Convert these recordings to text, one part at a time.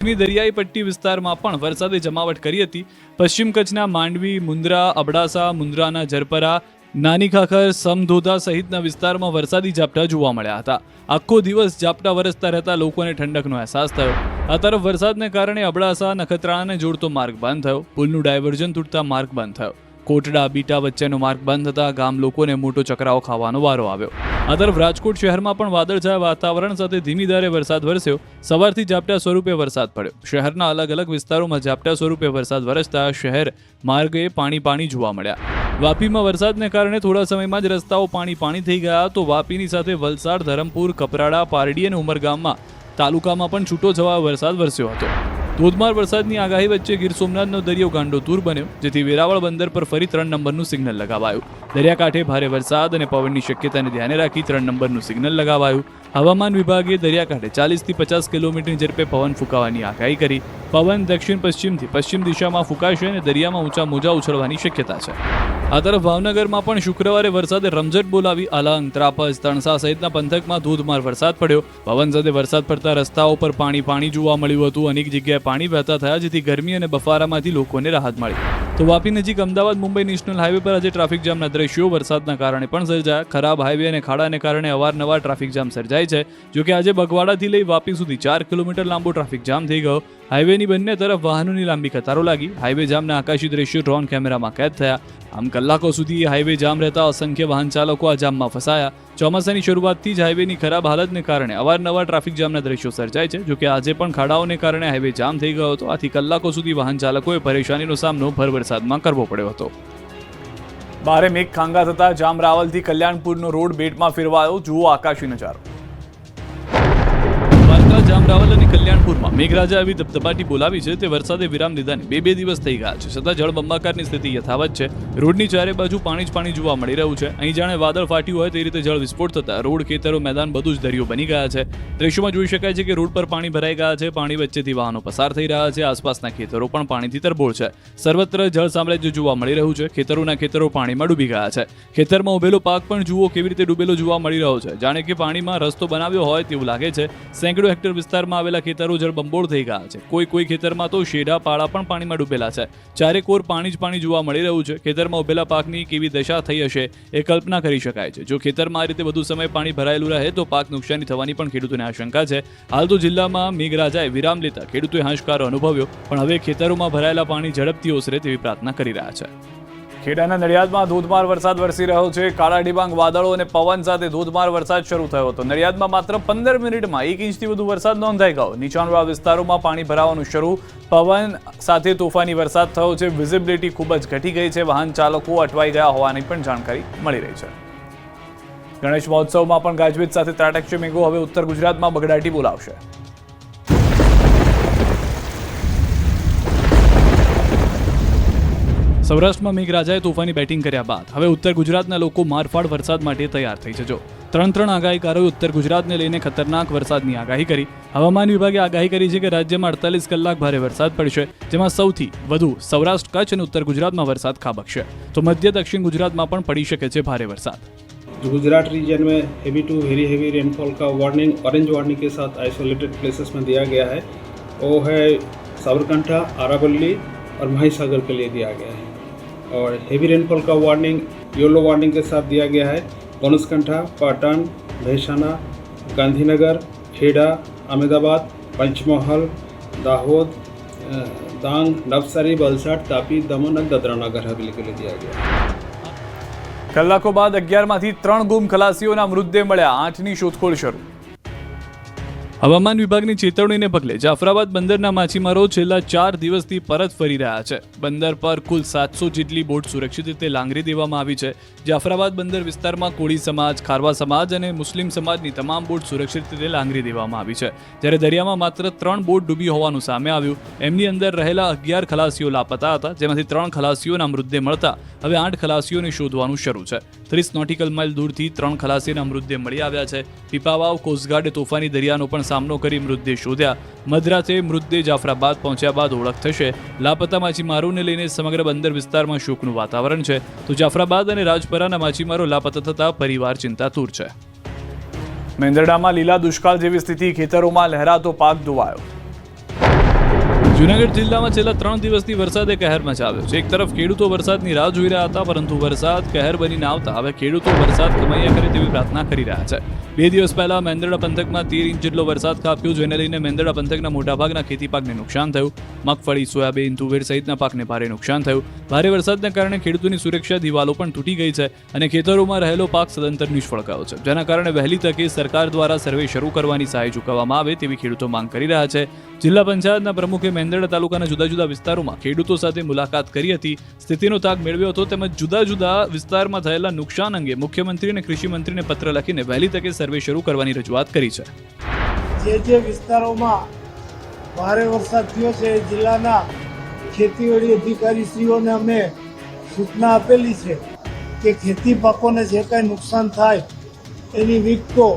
દરિયાઈ પટ્ટી વિસ્તારમાં પણ વરસાદે જમાવટ કરી હતી. પશ્ચિમ કચ્છના માંડવી, મુન્દ્રા, અબડાસા, મુન્દ્રાના જરપરા, નાની ખાખર, સમધોધા સહિતના વિસ્તારમાં વરસાદી ઝાપટા જોવા મળ્યા હતા. આખો દિવસ ઝાપટા વરસતા રહેતા લોકોને ઠંડકનો અહેસાસ થયો. આ તરફ વરસાદને કારણે અબડાસા નખત્રાણાને જોડતો માર્ગ બંધ થયો. પુલનું ડાયવર્ઝન તૂટતા માર્ગ બંધ થયો. કોટડા બીટા વચ્ચેનો માર્ગ બંધ થતા ગામ લોકોને મોટો ચકરાવો ખાવાનો વારો આવ્યો. આ તરફ રાજકોટ શહેરમાં પણ વાદળછાયા વાતાવરણ સાથે ધીમી ધારે વરસાદ વરસ્યો. સવારથી ઝાપટા સ્વરૂપે વરસાદ પડ્યો. શહેરના અલગ અલગ વિસ્તારોમાં ઝાપટા સ્વરૂપે વરસાદ વરસતા શહેર માર્ગે પાણી જોવા મળ્યા. વાપીમાં વરસાદને કારણે થોડા સમયમાં જ રસ્તાઓ પાણી થઈ ગયા તો વાપીની સાથે વલસાડ, ધરમપુર, કપરાડા, પારડી અને ઉમરગામમાં તાલુકામાં પણ છૂટો છવાયો વરસાદ વરસ્યો હતો. ધોધમાર વરસાદની આગાહી વચ્ચે ગીર સોમનાથનો દરિયો ગાંડોતૂર બન્યો, જેથી વેરાવળ બંદર પર ફરી 3 નંબરનું સિગ્નલ લગાવાયું. દરિયાકાંઠે ભારે વરસાદ અને પવનની શક્યતાને ધ્યાને રાખી 3 નંબરનું સિગ્નલ લગાવાયું. હવામાન વિભાગે દરિયાકાંઠે 40 થી 50 કિલોમીટરની ઝડપે પવન ફૂંકાવાની આગાહી કરી. પવન દક્ષિણ પશ્ચિમથી પશ્ચિમ દિશામાં ફૂંકાશે અને દરિયામાં ઊંચા મોજા ઉછળવાની શક્યતા છે. આ તરફ ભાવનગરમાં પણ શુક્રવારે વરસાદે રમઝટ બોલાવી. અલંગ, ત્રાપજ, તણસા સહિતના પંથકમાં ધોધમાર વરસાદ પડ્યો. પવન સાથે વરસાદ પડતા રસ્તાઓ પર પાણી જોવા મળ્યું હતું. અનેક જગ્યાએ પાણી વહેતા થયા, જેથી ગરમી અને બફારામાંથી લોકોને રાહત મળી. તો વાપી નજીક અમદાવાદ મુંબઈ નેશનલ હાઈવે પર આજે ટ્રાફિક જામના દ્રશ્યો વરસાદના કારણે પણ સર્જાયા. ખરાબ હાઈવે અને ખાડાને કારણે અવારનવાર ટ્રાફિક જામ સર્જાય છે. જોકે આજે બગવાડાથી લઈ વાપી સુધી 4 કિલોમીટર લાંબો ટ્રાફિક જામ થઈ ગયો. હાઈવેની બંને તરફ વાહનોની લાંબી કતારો લાગી. હાઈવે જામના આકાશી દ્રશ્યો ડ્રોન કેમેરામાં કેદ થયા. આમ કલાકો સુધી હાઈવે જામ રહેતા અસંખ્ય વાહન ચાલકો આ જામમાં ફસાયા. ચોમાસાની શરૂઆતથી જ હાઈવેની ખરાબ હાલતને કારણે અવારનવાર ટ્રાફિક જામના દ્રશ્યો સર્જાય છે. જોકે આજે પણ ખાડાઓને કારણે હાઈવે જામ થઈ ગયો હતો. આથી કલાકો સુધી વાહન ચાલકોએ પરેશાનીનો સામનો ભર વરસાદમાં કરવો પડ્યો હતો. ભારે મેઘ ખાંગા થતા જામરાવલથી કલ્યાણપુરનો રોડ બેટમાં ફેરવાયો. જુઓ આકાશી નજારો. જામરાવલ અને કલ્યાણપુરમાં મેઘરાજા આવી ધબધબાટી બોલાવી છે. તે વરસાદે વિરામ લીધાને બે દિવસ થઈ ગયા છે, છતાં જળબંબાકારની સ્થિતિ યથાવત છે. રોડની ચારે બાજુ પાણી જોવા મળી રહ્યું છે. અહીં જાણે વાદળ ફાટ્યું હોય તે રીતે જળ વિસ્ફોટ થતા રોડ, ખેતરો, મેદાન બધું જ દરિયો બની ગયા છે. દ્રશ્યોમાં જોઈ શકાય છે કે રોડ પર પાણી ભરાઈ ગયા છે. પાણી વચ્ચેથી વાહનો પસાર થઈ રહ્યા છે. આસપાસના ખેતરો પણ પાણીથી તરબોળ છે. સર્વત્ર જળ સામ્રાજ્ય જોવા મળી રહ્યું છે. ખેતરો પાણીમાં ડૂબી ગયા છે. ખેતરમાં ઉભેલો પાક પણ જુઓ કેવી રીતે ડૂબેલો જોવા મળી રહ્યો છે. જાણે કે પાણીમાં રસ્તો બનાવ્યો હોય તેવું લાગે છે. સેંકડો હેક્ટર વિસ્તારમાં આવેલા ખેતરો જળબંબોળ થઈ ગયા છે. કોઈ ખેતરમાં તો શેઢા પાળા પણ પાણીમાં ડૂબેલા છે. ચારે કોર પાણી જોવા મળી રહ્યું છે. ખેતરમાં ઉભેલા પાકની કેવી દશા થઈ હશે એ કલ્પના કરી શકાય છે. જો ખેતરમાં આ રીતે વધુ સમય પાણી ભરાયેલું રહે તો પાક નુકસાની થવાની પણ ખેડૂતોને આશંકા છે. હાલ તો જિલ્લામાં મેઘરાજાએ વિરામ લેતા ખેડૂતોએ હાશકારો અનુભવ્યો, પણ હવે ખેતરોમાં ભરાયેલા પાણી ઝડપથી ઓસરે તેવી પ્રાર્થના કરી રહ્યા છે. ખેડાના નડિયાદમાં ધોધમાર વરસાદ વરસી રહ્યો છે. કાળા ડિબાંગ વાદળો અને પવન સાથે ધોધમાર વરસાદ શરૂ થયો હતો. નડિયાદમાં માત્ર 15 મિનિટમાં 1 ઇંચથી વધુ વરસાદ નોંધાઈ ગયો. નીચાણવાળા વિસ્તારોમાં પાણી ભરાવાનું શરૂ. પવન સાથે તોફાની વરસાદ થયો છે. વિઝિબિલિટી ખૂબ જ ઘટી ગઈ છે. વાહન ચાલકો અટવાઈ ગયા હોવાની પણ જાણકારી મળી રહી છે. ગણેશ મહોત્સવમાં પણ ગાજવીજ સાથે ત્રાટકશે મેઘો. હવે ઉત્તર ગુજરાતમાં બગડાટી બોલાવશે. સૌરાષ્ટ્રમાં મેઘરાજાએ તોફાની બેટિંગ કર્યા બાદ હવે ઉત્તર ગુજરાતના લોકો મારફાડ વરસાદ માટે તૈયાર થઈ જજો. 3 આગાહીકારોએ ઉત્તર ગુજરાતને લઈને ખતરનાક વરસાદની આગાહી કરી. હવામાન વિભાગે આગાહી કરી છે કે રાજ્યમાં 48 કલાક ભારે વરસાદ પડશે, જેમાં સૌથી વધુ સૌરાષ્ટ્ર, કચ્છ અને ઉત્તર ગુજરાતમાં વરસાદ ખાબકશે. તો મધ્ય દક્ષિણ ગુજરાતમાં પણ પડી શકે છે ભારે વરસાદ. गुजरात रीजन में heavy to very heavy rainfall का वार्निंग ऑरेंज वार्निंग के साथ आइसोलेटेड प्लेसेस में दिया गया है. वो है साबरकांठा, आरावली और महासागर के लिए दिया गया है. और हेवी रेनफॉल का वार्निंग येलो वार्निंग के साथ दिया गया है बनसकांठा, पाटन, भैंसाना, गांधीनगर, खेड़ा, अहमदाबाद, पंचमहल, दाहोद, डांग, नवसारी, वलसाड, तापी, दमन और दादरा नगर हवेली के लिए दिया गया. કલાકો બાદ 11માંથી 3 ગુમ ખલાસીઓના મૃતદેહ મળ્યા. 8ની શોધખોળ શરૂ. હવામાન વિભાગની ચેતવણીને પગલે જાફરાબાદ બંદરના માછીમારો છેલ્લા 4 દિવસથી પરત ફરી રહ્યા છે. બંદર પર કુલ 700 જેટલી બોટ સુરક્ષિત રીતે લાંગરી દેવામાં આવી છે. જાફરાબાદ બંદર વિસ્તારમાં કોળી સમાજ, ખારવા સમાજ અને મુસ્લિમ સમાજની તમામ બોટ સુરક્ષિત રીતે લાંગરી દેવામાં આવી છે. જ્યારે દરિયામાં માત્ર 3 બોટ ડૂબી હોવાનું સામે આવ્યું. એમની અંદર રહેલા 11 ખલાસીઓ લાપતા હતા, જેમાંથી 3 ખલાસીઓના મૃતદેહ મળતા હવે 8 ખલાસીઓને શોધવાનું શરૂ છે. 30 નોટિકલ માઇલ દૂરથી 3 ખલાસીના મૃતદેહ મળી આવ્યા છે. પીપાવાવ કોસ્ટગાર્ડે તોફાની દરિયાનો પણ સામનો કરી મૃતદેહ શોધ્યા. મધરાતે મૃતદેહ જાફરાબાદ પહોંચ્યા બાદ ઓળખ થશે. લાપતા માછીમારોને લઈને સમગ્ર બંદર વિસ્તારમાં શોકનું વાતાવરણ છે. તો જાફરાબાદ અને રાજપરાના માછીમારો લાપતા થતા પરિવાર ચિંતાતુર છે. મેંદરડામાં લીલા દુષ્કાળ જેવી સ્થિતિ. ખેતરોમાં લહેરાતો પાક ધોવાયો. જૂનાગઢ જિલ્લામાં છેલ્લા 3 દિવસથી વરસાદે કહેર મચાવ્યો છે. એક તરફ ખેડૂતો વરસાદની રાહ જોઈ રહ્યા હતા, પરંતુ વરસાદ કહેર બનીને આવતા હવે ખેડૂતો વરસાદ કમાયા કરે તેવી પ્રાર્થના કરી રહ્યા છે. 2 દિવસ પહેલા મેંદરડા પંથકમાં 13 ઇંચ જેટલો વરસાદ ખાબક્યો, જેને લઈને મેંદરડા પંથકના મોટાભાગના ખેતી પાકને નુકસાન થયું. મગફળી, સોયાબીન, તુવેર સહિતના પાકને ભારે નુકસાન થયું. ભારે વરસાદના કારણે ખેડૂતોની સુરક્ષા દિવાલો પણ તૂટી ગઈ છે અને ખેતરોમાં રહેલો પાક સદંતર નિષ્ફળ ગયો છે, જેના કારણે વહેલી તકે સરકાર દ્વારા સર્વે શરૂ કરવાની સહાય ચૂકવવામાં આવે તેવી ખેડૂતો માંગ કરી રહ્યા છે. જિલ્લા પંચાયતના પ્રમુખે મેંદરડા તાલુકાના જુદા જુદા વિસ્તારોમાં ખેડૂતો સાથે મુલાકાત કરી હતી, સ્થિતિનો તાગ મેળવ્યો હતો, તેમજ જુદા જુદા વિસ્તારમાં થયેલા નુકસાન અંગે મુખ્યમંત્રી અને કૃષિ મંત્રીને પત્ર લખીને વહેલી તકે સર્વે શરૂ કરવાની રજૂઆત કરી છે. જે વિસ્તારોમાં ભારે વરસાદ થયો છે એ જિલ્લાના ખેતીવાડી અધિકારીશ્રીઓને અમે સૂચના આપેલી છે કે ખેતી પાકોને જે કાંઈ નુકસાન થાય એની વિગતો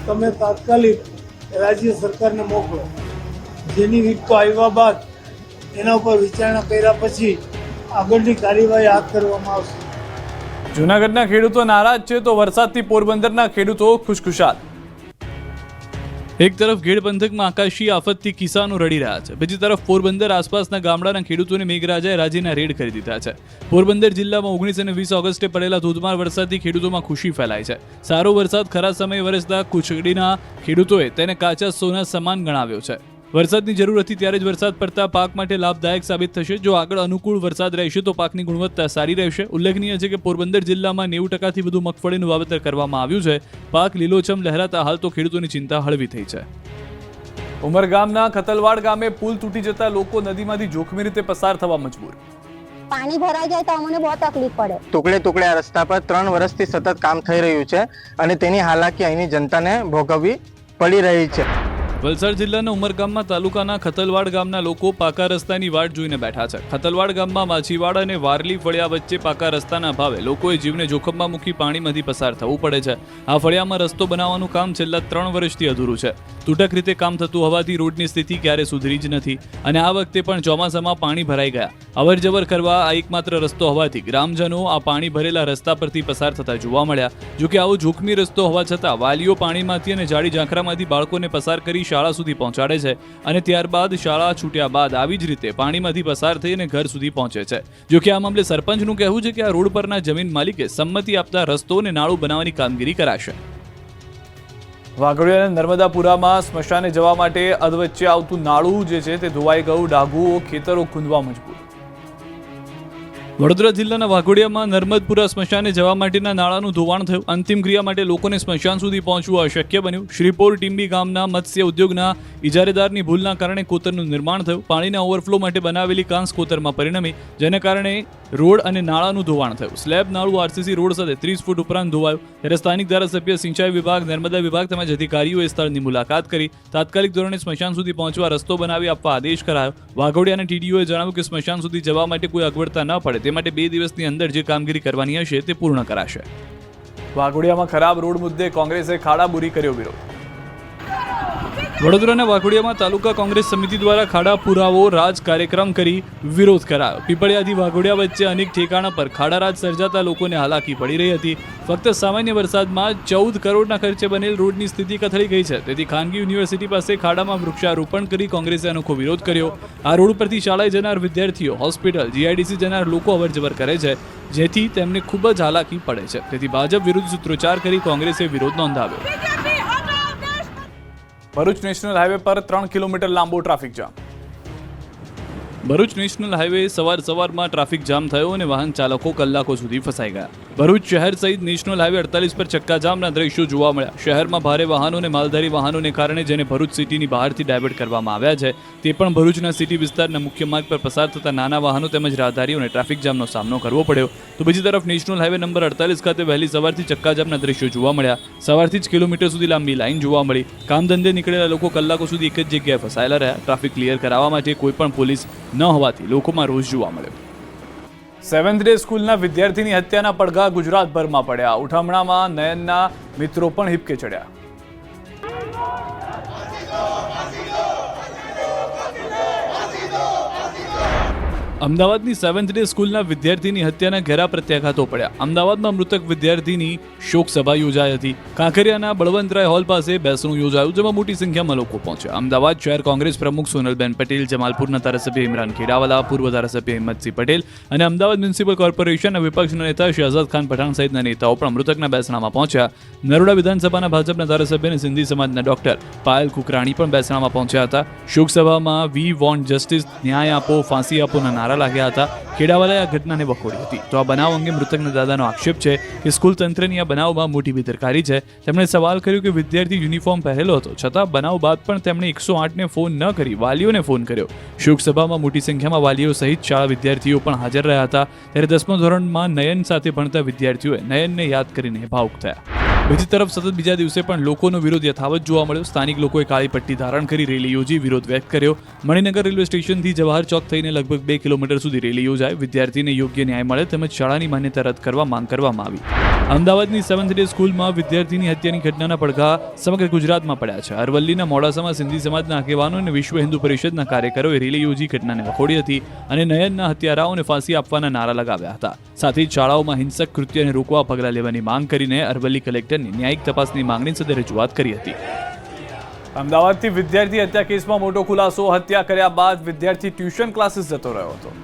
તમે તાત્કાલિક રાજ્ય સરકારને મોકલો. જેની વિગતો આવ્યા બાદ એના ઉપર વિચારણા કર્યા પછી આગળની કાર્યવાહી હાથ ધરવામાં આવશે. જૂનાગઢના ખેડૂતો નારાજ છે તો વરસાદથી પોરબંદરના ખેડૂતો ખુશખુશાલ. એક તરફ ગેડ પંથકમાં આકાશી આફતથી કિસાનો રડી રહ્યા છે, બીજી તરફ પોરબંદર આસપાસના ગામડાના ખેડૂતોને મેઘરાજાએ રાજ્યના રેડ કરી દીધા છે. પોરબંદર જિલ્લામાં 19 અને 20 ઓગસ્ટે પડેલા ધોધમાર વરસાદથી ખેડૂતોમાં ખુશી ફેલાઈ છે. સારો વરસાદ ખરા સમયે વરસતા કુચડીના ખેડૂતોએ તેને કાચા સોના સમાન ગણાવ્યો છે. વરસાદની જરૂર હતી ત્યારે જ વરસાદ પડતા પાક માટે લાભદાયક સાબિત થશે. જો આગળ અનુકૂળ વરસાદ રહેશે તો પાકની ગુણવત્તા સારી રહેશે. ઉલ્લેખનીય છે કે પોરબંદર જિલ્લામાં 90%થી વધુ મગફળીનું વાવેતર કરવામાં આવ્યું છે. પાક લીલોછમ લહેરાતા હાલ તો ખેડૂતોની ચિંતા હળવી થઈ છે. ઉમરગામના ખતલવાડ ગામે પુલ તૂટી જતા લોકો નદીમાંથી જોખમી રીતે પસાર થવા મજબૂર. પાણી ભરાઈ જાય તો અમને બહુ તકલીફ પડે. ટુકડે આ રસ્તા પર 3 વર્ષથી સતત કામ થઈ રહ્યું છે અને તેની હાલાકી અહીંની જનતાને ભોગવવી પડી રહી છે. વલસાડ જિલ્લાના ઉમરગામમાં તાલુકાના ખતલવાડ ગામના લોકો પાકા રસ્તાની વાટ જોઈને બેઠા છે. ખતલવાડ ગામમાં માછીવાડ અને વારલી ફળિયા વચ્ચે પાકા રસ્તાના અભાવે લોકોએ જીવને જોખમમાં મૂકી પાણીમાંથી પસાર થવું પડે છે. આ ફળિયામાં રસ્તો બનાવવાનું કામ છેલ્લા 3 વર્ષથી અધૂરું છે. તૂટક રીતે કામ થતું હોવાથી રોડની સ્થિતિ ક્યારે સુધરી જ નથી અને આ વખતે પણ ચોમાસામાં પાણી ભરાઈ ગયા. અવરજવર કરવા આ એકમાત્ર રસ્તો હોવાથી ગ્રામજનો આ પાણી ભરેલા રસ્તા પરથી પસાર થતા જોવા મળ્યા. જોકે આવો જોખમી રસ્તો હોવા છતાં વાલીઓ પાણીમાંથી અને જાડી ઝાંખરામાંથી બાળકોને પસાર કરી શાળા સુધી પહોંચાડે છે અને ત્યારબાદ શાળા છૂટ્યા બાદ આવી જ રીતે પાણીમાંથી પસાર થઈને ઘર સુધી પહોંચે છે. જોકે આ મામલે સરપંચનું કહેવું છે કે આ રોડ પરના જમીન માલિકે સંમતિ આપતા રસ્તો અને નાળું બનાવવાની કામગીરી કરાશે. વાઘોડિયાના નર્મદાપુરામાં સ્મશાને જવા માટે અધવચ્ચે આવતું નાળું જે છે તે ધોવાઈ ગયું. ડાઘુઓ ખેતરો ખૂંદવા મજબૂર. વડોદરા જિલ્લાના વાઘોડિયામાં નર્મદપુરા સ્મશાને જવા માટેના નાળાનું ધોવાણ થયું. અંતિમ ક્રિયા માટે લોકોને સ્મશાન સુધી પહોંચવું અશક્ય બન્યું. શ્રીપોર ટીમ્બી ગામના મત્સ્ય ઉદ્યોગના ઇજારેદારની ભૂલના કારણે કોતરનું નિર્માણ થયું. પાણીના ઓવરફ્લો માટે બનાવેલી કાંસ કોતરમાં પરિણમી, જેને કારણે રોડ અને નાળાનું ધોવાણ થયું. સ્લેબ નાળું આરસીસી રોડ સાથે 30 ફૂટ ઉપરાંત ધોવાયું. ત્યારે સ્થાનિક ધારાસભ્ય, સિંચાઈ વિભાગ, નર્મદા વિભાગ તેમજ અધિકારીઓએ સ્થળની મુલાકાત કરી તાત્કાલિક ધોરણે સ્મશાન સુધી પહોંચવા રસ્તો બનાવી આપવા આદેશ કરાયો. વાઘોડિયાના ટીડીઓએ જણાવ્યું કે સ્મશાન સુધી જવા માટે કોઈ અગવડતા ન પડે તે માટે 2 દિવસની અંદર જે કામગીરી કરવાની હશે તે પૂર્ણ કરાશે. વાઘોડિયામાં ખરાબ રોડ મુદ્દે કોંગ્રેસે ખાડાબુરી કર્યો વિરોધ. વડોદરાના વાઘોડિયામાં તાલુકા કોંગ્રેસ સમિતિ દ્વારા ખાડા પુરાવો રાજ કાર્યક્રમ કરી વિરોધ કરાયો. પીપળિયાથી વાઘોડિયા વચ્ચે અનેક ઠેકાણા પર ખાડારાજ સર્જાતા લોકોને હાલાકી પડી રહી હતી. ફક્ત સામાન્ય વરસાદમાં 14 કરોડના ખર્ચે બનેલ રોડની સ્થિતિ કથળી ગઈ છે. તેથી ખાનગી યુનિવર્સિટી પાસે ખાડામાં વૃક્ષારોપણ કરી કોંગ્રેસે અનોખો વિરોધ કર્યો. આ રોડ પરથી શાળાએ જનાર વિદ્યાર્થીઓ, હોસ્પિટલ, જીઆઈડીસી જનાર લોકો અવરજવર કરે છે, જેથી તેમને ખૂબ જ હાલાકી પડે છે. તેથી ભાજપ વિરુદ્ધ સૂત્રોચ્ચાર કરી કોંગ્રેસે વિરોધ નોંધાવ્યો. ભરૂચ નેશનલ હાઈવે પર 3 કિલોમીટર લાંબો traffic jam. Bharuch national highway સવારમાં ટ્રાફિક જામ થયો અને વાહન ચાલકો કલાકો સુધી ફસાઈ ગયા. ભરૂચ શહેર સહિત નેશનલ હાઈવે 48 પર ચક્કાજામના દ્રશ્યો જોવા મળ્યા. શહેરમાં ભારે વાહનો અને માલધારી વાહનોને કારણે જેને ભરૂચ સિટીની બહારથી ડાયવર્ટ કરવામાં આવ્યા છે તે પણ ભરૂચના સિટી વિસ્તારના મુખ્ય માર્ગ પર પસાર થતા નાના વાહનો તેમજ રાહદારીઓને ટ્રાફિક જામનો સામનો કરવો પડ્યો. તો બીજી તરફ નેશનલ હાઈવે નંબર 48 ખાતે વહેલી સવારથી ચક્કાજામના દ્રશ્યો જોવા મળ્યા. સવારથી જ કિલોમીટર સુધી લાંબી લાઈન જોવા મળી. કામ ધંધે નીકળેલા લોકો કલાકો સુધી એક જ જગ્યાએ ફસાયેલા રહ્યા. ટ્રાફિક ક્લિયર કરાવવા માટે કોઈ પણ પોલીસ ન હોવાથી લોકોમાં રોષ જોવા મળ્યો. 7th ડે સ્કૂલના વિદ્યાર્થીની હત્યાના પડઘા ગુજરાતભરમાં પડ્યા. ઉઠામણામાં નયનના મિત્રો પણ હિપકે ચડ્યા. અમદાવાદની 7th ડે સ્કૂલના વિદ્યાર્થીની હત્યાના ઘેરા પ્રત્યાઘાતો પડ્યા. અમદાવાદમાં મૃતક વિદ્યાર્થીની શોક સભા યોજાઈ હતી. કાંકરિયાના બળવંતરાય હોલ પાસે બેસણું યોજાયું, જેમાં મોટી સંખ્યામાં લોકો પહોંચ્યા. અમદાવાદ શહેર કોંગ્રેસ પ્રમુખ સોનલબેન પટેલ, જમાલપુરના ધારાસભ્ય ઇમરાન ખેડાવાલા, પૂર્વ ધારાસભ્ય હિંમતસિંહ પટેલ અને અમદાવાદ મ્યુનિસિપલ કોર્પોરેશનના વિપક્ષના નેતા શહજાદ ખાન પઠાણ સહિતના નેતાઓ પણ મૃતકના બેસણામાં પહોંચ્યા. નરોડા વિધાનસભાના ભાજપના ધારાસભ્ય અને સિંધી સમાજના ડોક્ટર પાયલ કુકરાણી પણ બેસણામાં પહોંચ્યા હતા. શોકસભામાં વી વોન્ટ જસ્ટિસ, ન્યાય આપો, ફાંસી આપોના નારા લાગ્યા હતા. ખેડાવાલાએ આ ઘટનાને વખોડી હતી. તો આ બનાવ અંગે મૃતકના દાદાનો આક્ષેપ છે કે સ્કૂલ તંત્રની આ બનાવમાં મોટી બેદરકારી છે. તેમણે સવાલ કર્યો કે વિદ્યાર્થી યુનિફોર્મ પહેરેલો હતો, છતાં બનાવ બાદ પણ તેમણે 108ને ફોન ન કરી વાલીઓને ફોન કર્યો. શોકસભામાં મોટી સંખ્યામાં વાલીઓ સહિત શાળા વિદ્યાર્થીઓ પણ હાજર રહ્યા હતા. ત્યારે 10મા ધોરણમાં નયન સાથે ભણતા વિદ્યાર્થીઓએ નયનને યાદ કરીને ભાવુક થયા. બીજી તરફ સતત બીજા દિવસે પણ લોકોનો વિરોધ યથાવત જોવા મળ્યો. સ્થાનિક લોકોએ કાળી પટ્ટી ધારણ કરી રેલી યોજી વિરોધ વ્યક્ત કર્યો. મણિનગર રેલવે સ્ટેશનથી જવાહર ચોક થઈને લગભગ 2 કિલોમીટર સુધી રેલી યોજાઈ. વિદ્યાર્થીને યોગ્ય ન્યાય મળે તેમજ શાળાની માન્યતા રદ કરવા માંગ કરવામાં આવી. અમદાવાદની 7th ડે સ્કૂલમાં વિદ્યાર્થીની હત્યાની ઘટનાના પડઘા સમગ્ર ગુજરાતમાં પડ્યા છે. અરવલ્લીના મોડાસામાં સિંધી સમાજના આગેવાનો અને વિશ્વ હિન્દુ પરિષદના કાર્યકરોએ રેલી યોજી ઘટનાને વખોડી હતી અને નયનના હત્યારાઓને ફાંસી આપવાના નારા લગાવ્યા હતા. સાથે જ શાળાઓમાં હિંસક કૃત્યને રોકવા પગલાં લેવાની માંગ કરીને અરવલ્લી કલેક્ટરની ન્યાયિક તપાસની માંગણી સાથે રજૂઆત કરી હતી. અમદાવાદથી વિદ્યાર્થી હત્યા કેસમાં મોટો ખુલાસો. હત્યા કર્યા બાદ વિદ્યાર્થી ટ્યુશન ક્લાસીસ જતો રહ્યો હતો.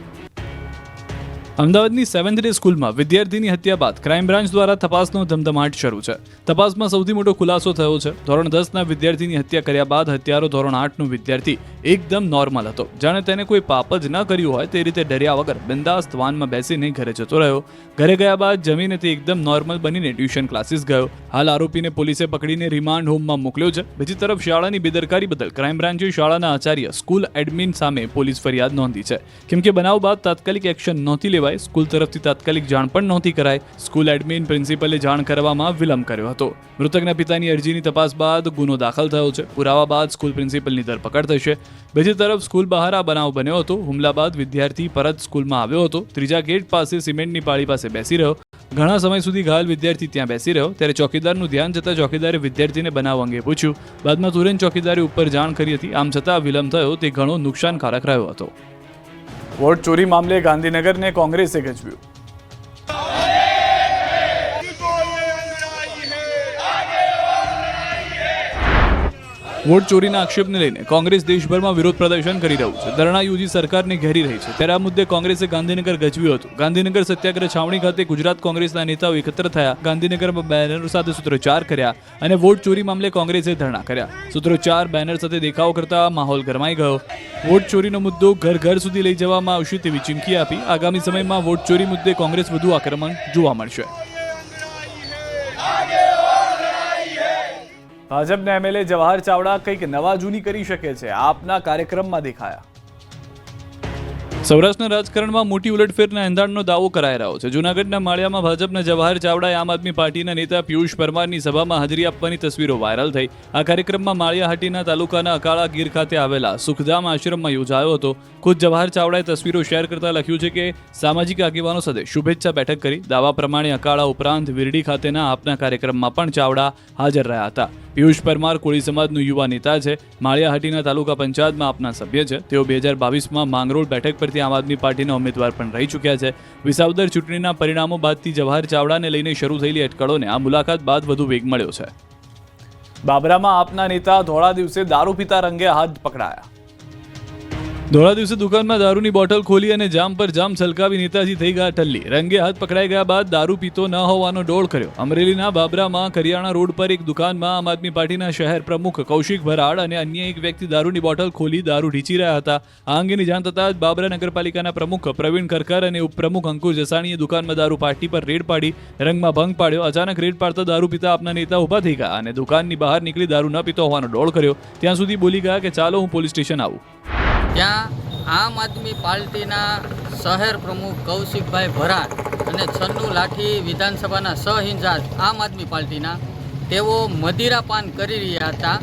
અમદાવાદની 7th ડે સ્કૂલમાં વિદ્યાર્થીની હત્યા બાદ ક્રાઇમ બ્રાન્ચ દ્વારા તપાસનો ધમધમાટ શરૂ છે. તપાસમાં સૌથી મોટો ખુલાસો થયો છે. ધોરણ 10ના વિદ્યાર્થીની હત્યા કર્યા બાદ હત્યારો ધોરણ 8નો વિદ્યાર્થી એકદમ નોર્મલ હતો. જાણે તેને કોઈ પાપ જ ન કર્યું હોય તે રીતે ડર્યા વગર બિંદાસ્ત વાનમાં બેસીને ઘરે જતો રહ્યો. ઘરે ગયા બાદ જમીને તે એકદમ નોર્મલ બનીને ટ્યુશન ક્લાસીસ ગયો. હાલ આરોપીને પોલીસે પકડીને રિમાન્ડ હોમમાં મોકલ્યો છે. બીજી તરફ શાળાની બેદરકારી બદલ ક્રાઇમ બ્રાન્ચે શાળાના આચાર્ય, સ્કૂલ એડમિન સામે પોલીસ ફરિયાદ નોંધી છે. કેમ કે બનાવ બાદ તાત્કાલિક એક્શન નહોતી લેવાય, સ્કૂલ તરફથી તાત્કાલિક જાણ પણ નહોતી કરાઈ. સ્કૂલ એડમિન પ્રિન્સિપલે જાણ કરવામાં વિલંબ કર્યો હતો. મૃતકના પિતાની અરજીની તપાસ બાદ ગુનો દાખલ થયો છે. પુરાવા બાદ સ્કૂલ પ્રિન્સિપલની ધરપકડ થશે. બીજી તરફ સ્કૂલ બહાર આ બનાવ બન્યો હતો. હુમલા બાદ વિદ્યાર્થી પરત સ્કૂલમાં આવ્યો હતો. ત્રીજા ગેટ પાસે સિમેન્ટની પાળી પાસે બેસી રહ્યો. ઘણા સમય સુધી ઘાયલ વિદ્યાર્થી ત્યાં બેસી રહ્યો. ત્યારે ચોકીદારનું ધ્યાન જતાં ચોકીદારે વિદ્યાર્થીને બનાવ અંગે પૂછ્યું. બાદમાં તુરંત ચોકીદારે ઉપર જાણ કરી હતી. આમ છતાં વિલંબ થયો તે ઘણો નુકસાનકારક રહ્યો હતો. વોટ ચોરી મામલે ગાંધીનગરને કોંગ્રેસે ગજવ્યું. વોટ ચોરીના આક્ષેપને લઈને કોંગ્રેસ દેશભરમાં વિરોધ પ્રદર્શન કરી રહ્યું છે. ધરણા યોજી સરકારને ઘેરી રહી છે. ત્યારે આ મુદ્દે કોંગ્રેસે ગાંધીનગર ગજવ્યું હતું. ગાંધીનગર સત્યાગ્રહ છાવણી ખાતે ગુજરાત કોંગ્રેસના નેતાઓ એકત્ર થયા. ગાંધીનગરમાં બેનરો સાથે સૂત્રોચ્ચાર કર્યા અને વોટ ચોરી મામલે કોંગ્રેસે ધરણા કર્યા. સૂત્રોચ્ચાર, બેનર સાથે દેખાવ કરતા માહોલ ગરમાઈ ગયો. વોટ ચોરીનો મુદ્દો ઘર ઘર સુધી લઈ જવામાં આવશે તેવી ચીમકી આપી. આગામી સમયમાં વોટ ચોરી મુદ્દે કોંગ્રેસ વધુ આક્રમક જોવા મળશે. ભાજપના એમએલએ જવાહર ચાવડા કંઈક નવા જૂની કરી શકે છે. આપના કાર્યક્રમમાં દેખાયા. સૌરાષ્ટ્રના રાજકારણમાં મોટી ઉલટફેરના એંધાણનો દાવો કરાઈ રહ્યો છે. જૂનાગઢના માળિયામાં ભાજપના જવાહર ચાવડાએ આમ આદમી પાર્ટીના નેતા પિયુષ પરમારની સભામાં હાજરી આપવાની તસવીરો વાયરલ થઈ. આ કાર્યક્રમમાં માળિયાહાટીના તાલુકાના અકાળા ગીર ખાતે આવેલા સુખધામ આશ્રમમાં યોજાયો હતો. ખુદ જવાહર ચાવડાએ તસવીરો શેર કરતા લખ્યું છે કે સામાજિક આગેવાનો સાથે શુભેચ્છા બેઠક કરી. દાવા પ્રમાણે અકાળા ઉપરાંત વિરડી ખાતેના આપના કાર્યક્રમમાં પણ ચાવડા હાજર રહ્યા હતા. પિયુષ પરમાર કોળી સમાજનું યુવા નેતા છે. માળિયાહાટીના તાલુકા પંચાયતમાં આપના સભ્ય છે. તેઓ 2022માં માંગરોળ બેઠક પરથી આમ આદમી પાર્ટીના ઉમેદવાર પણ રહી ચૂક્યા છે. વિસાવદર ચૂંટણીના પરિણામો બાદથી જવાહર ચાવડાને લઈને શરૂ થયેલી અટકળોને આ મુલાકાત બાદ વધુ વેગ મળ્યો છે. બાબરામાં આપના નેતા ધોળા દિવસે દારૂ પીતા રંગે હાથ પકડાયા. ધોળા દિવસે દુકાનમાં દારૂની બોટલ ખોલી અને જામ પર જામ છલકાવી નેતાજી થઈ ગયા ઠલ્લી. રંગે હાથ પકડાઈ ગયા બાદ દારૂ પીતો ન હોવાનો ડોળ કર્યો. અમરેલીના બાબરામાં કરિયાણા રોડ પર એક દુકાનમાં આમ આદમી પાર્ટીના શહેર પ્રમુખ કૌશિક ભરાડ અને અન્ય એક વ્યક્તિ દારૂની બોટલ ખોલી દારૂ ઢીંચી રહ્યા હતા. આ અંગેની જાણ થતાં જ બાબરા નગરપાલિકાના પ્રમુખ પ્રવીણ ખરખર અને ઉપપ્રમુખ અંકુર જસાણીએ દુકાનમાં દારૂ પાર્ટી પર રેડ પાડી રંગમાં ભંગ પાડ્યો. અચાનક રેડ પાડતા દારૂ પીતા આપના નેતા ઊભા થઈ ગયા અને દુકાનની બહાર નીકળી દારૂ ન પીતો હોવાનો ડોળ કર્યો. ત્યાં સુધી બોલી ગયા કે ચાલો હું પોલીસ સ્ટેશન આવું. ત્યાં આમ આદમી પાર્ટીના શહેર પ્રમુખ કૌશિકભાઈ ભરાડ અને છન્નુ લાઠી વિધાનસભાના સહ ઇન્ચાર્જ આમ આદમી પાર્ટીના તેઓ મદિરાપાન કરી રહ્યા હતા.